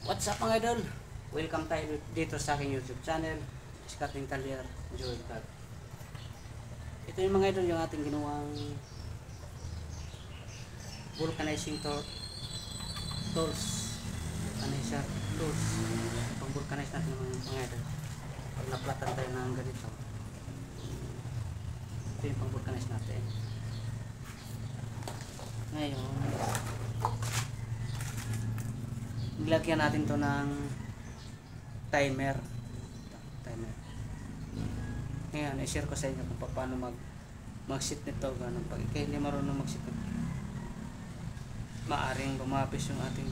What's up mga idol? Welcome tayo dito sa aking YouTube channel, Skating Talyer Joel Vlog. Ito yung mga idol, yung ating ginawang vulcanizing tools. Vulcanizer tools. Pang vulcanize natin mga idol. Pag naplatan tayo ng ganito, ito yung pang vulcanize natin. Ngayon, nilagyan natin to ng timer. Ngayon, i-share ko sa inyo kung paano mag-sit nito. Ganun. Pag kayo hindi marunong mag-sit, maaring bumapis yung ating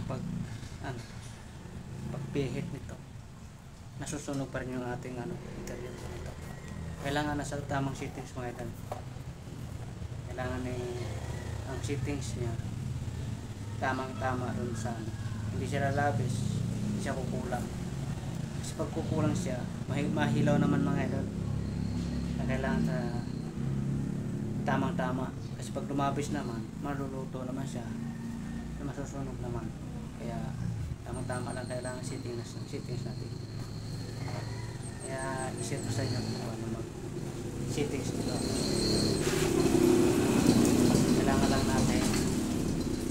pagpihit nito. Nasusunog pa rin yung ating interior nito. Kailangan nasa tamang settings mga idol. Kailangan ang settings niya tamang-tama dun sa hindi siya lalabis, hindi siya kukulang. Kasi pag kukulang siya, mahilaw naman mga idol. Kailangan sa tamang-tama. Kasi pag lumabis naman, maluluto naman siya, masusunog naman. Kaya tamang-tama lang kailangan settings natin. Kaya i-set ko sa inyo kung ano mag-settings nito. Kailangan lang natin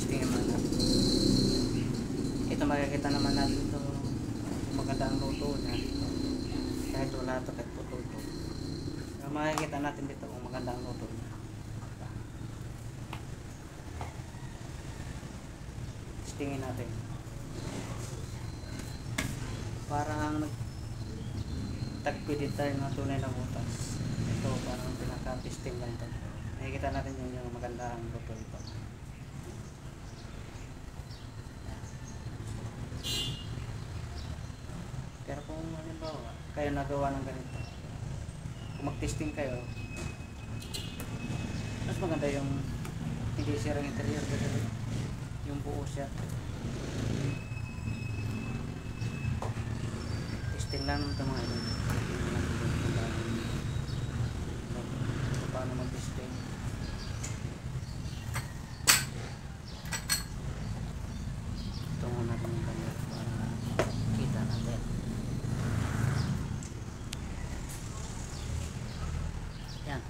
tingnan mo na. Ito makikita naman natin ito, maganda ang luto niya dito. Kahit wala ito, kahit putol ito. So, makikita natin dito kung maganda ang luto niya. Tingin natin. Parang tagpidit tayo ng tunay na butas. Ito parang pinaka-testing lang ito. Makikita natin yung maganda ang luto nito. Pero kung halimbawa kayo nagawa ng ganito, kung mag-testing kayo, mas maganda yung hindi sirang interior, yung buo siya. Testing lang naman ito mga idol. Paano mag-testing. Ito muna natin yung camera para kita natin. Yan.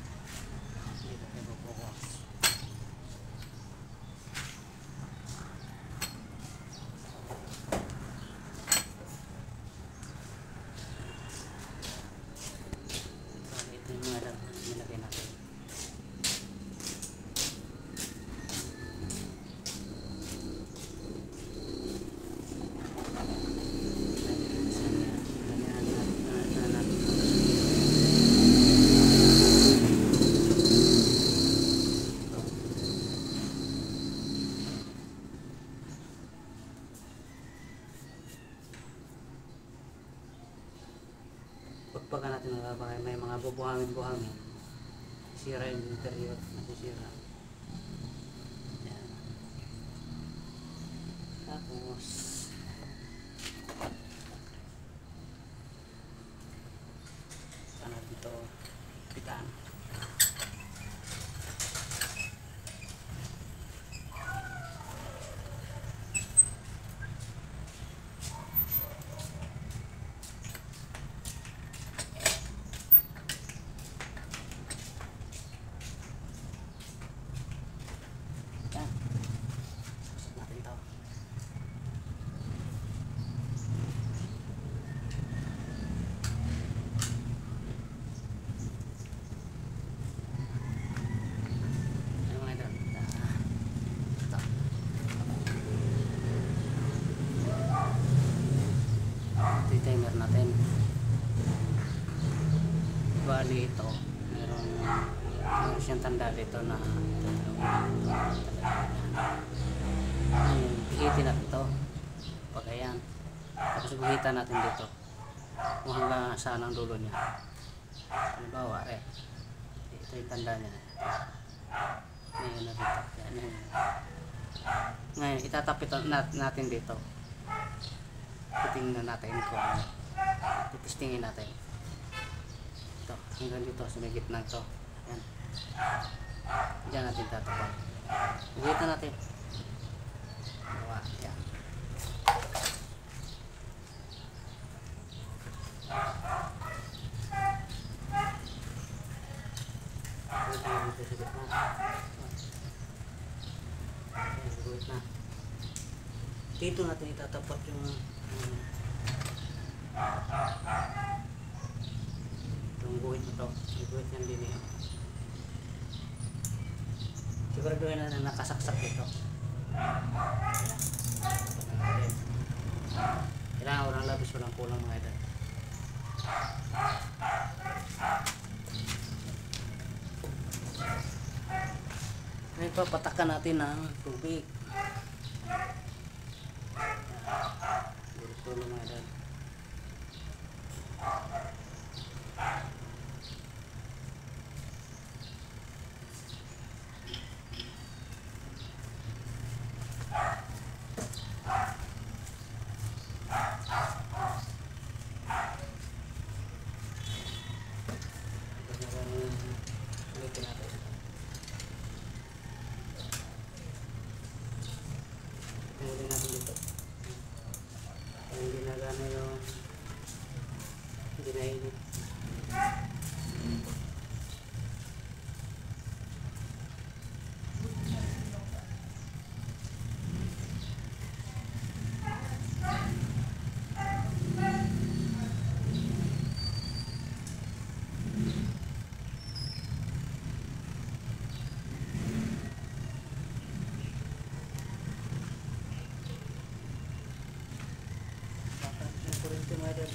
Dito tayo focus. Ito yung mga nilagay natin. Pagka natin nagbabahay, may mga bubuhangin-buhangin, sira yung interior, nasisira. Yan. Tapos dito pitaan. Timer natin. Bali ito, meron siyang tanda dito na pihitin natin ito. Pag ayan, tapos guhitan natin dito kung hanggang saan ang dulo niya. Halimbawa, ito yung tanda niya. Ngayon na dito. Ngayon, itatapit natin dito. Titingnan natin kung titistingin natin ito hanggang dito sa may gitna ito. Yan, diyan natin tatapag. Uwitan natin. Yan. Dito natin itatapat yung itong guhit na to. Yung guhit yan din eh. Siguraduhin na nakasaksak dito. Kailangan walang labis, walang kulang mga idol. Ngayon papatakan natin ng tubig. Gusto mga idol. Huli natin dito. Hindi na gano'n yung hindi na init. Kurente mga idol.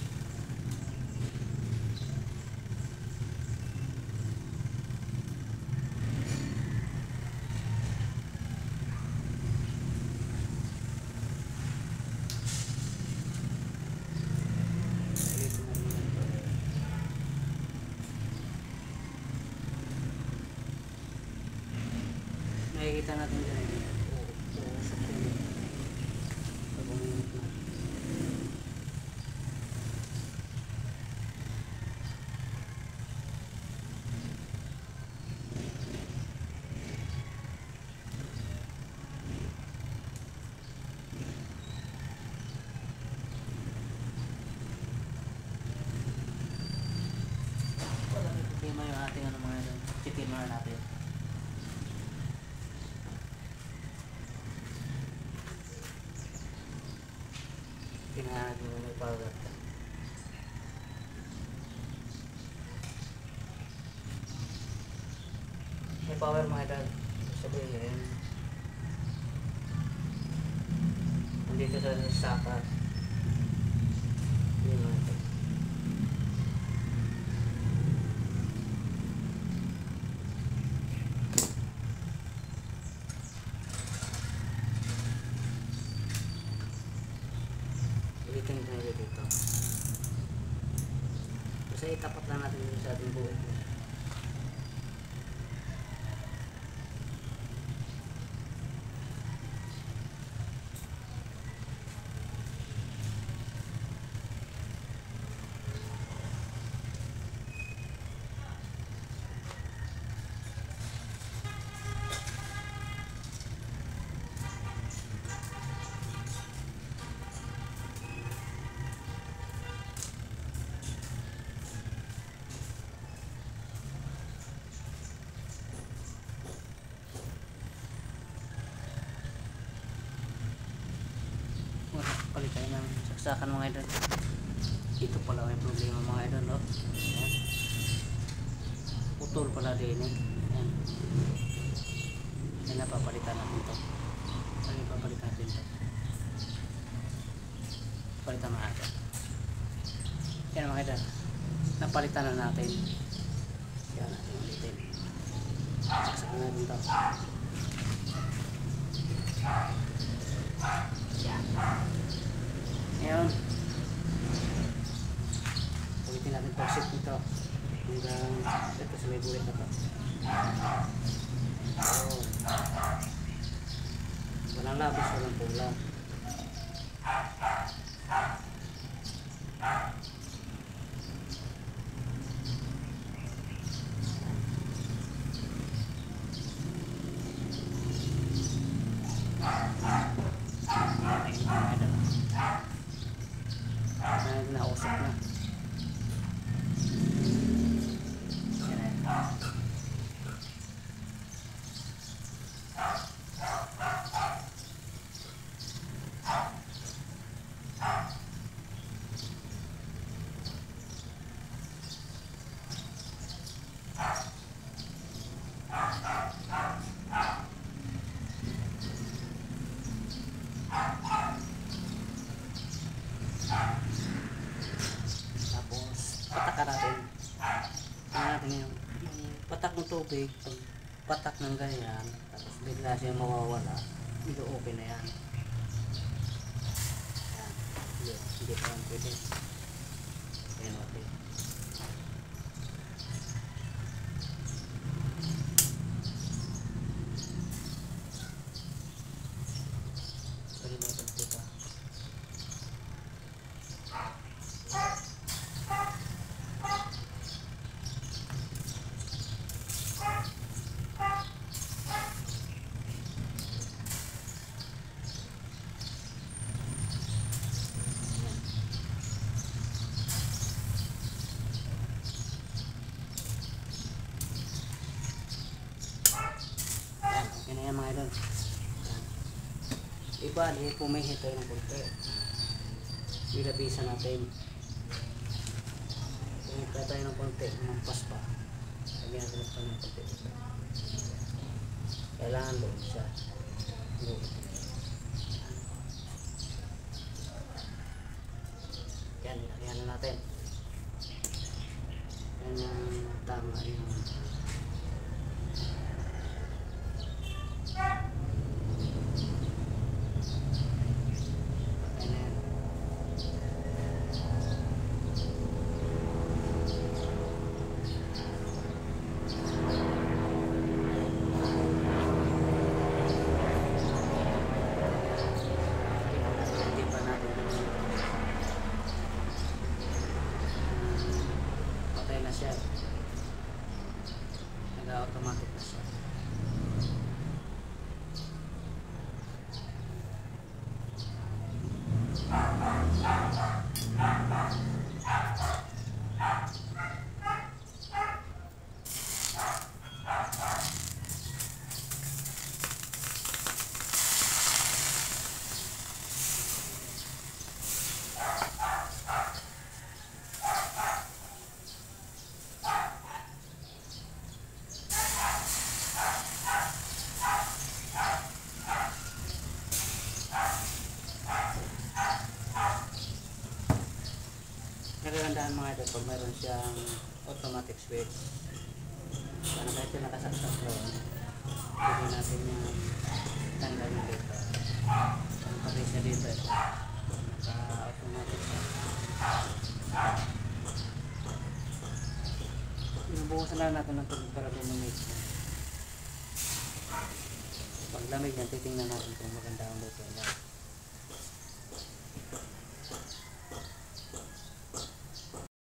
Nakikita natin dyan. Uusap yun. Pag uminit na. Problema yung ating ano mga idol. Chicken muna natin. Tinahag mo may power ka. May power mga idol. Sabihin nandito sa saka. Yun mga idol. Ulitin tayo dito. Kasi itapat lang natin dito sa ating buhay. Palit tayo ng saksakan mga idol. Ito pala may problema mga idol, no? Ayan. Putol pala din eh. Ayan. Ayan, napapalitan natin ito. Ayan, papalitan natin ito. Palitan mga idol. Ayan mga idol. Napalitan na natin. Ayan natin ulitin. Saksakan natin ito. Ngayon ulitin natin pag-sit nito hanggang ito sa may bulit na ito. So, walang labis, walang kulang. Nausap na. Yan. tubig, pag patak ng ganyan, tapos bigla siya mawawala, ito okay na yan. Yan, hindi pa yan pwede. Ayan, okay. Sorry, may pagpo pa. Okay na yan mga idol. Iba, di pumihit tayo ng konti. Ilabisa natin. Pumihit tayo ng konti, mampas pa. Lagyan natin pa ng konti. Kailangan doon siya. Doon. Yan, lagyan na natin. Yan yung tama yung siya, nag-automatic na siya. Nagagandaan mga ito pag mayroon siyang automatic switch. Paano kahit yung nakasaksak doon, pwede natin yung tanggalin dito. Ang pati siya dito, naka-automatic siya. Inubukasan lang natin ng tubig para lumamig. Pag lamig yan, titingnan natin kung maganda ang luto.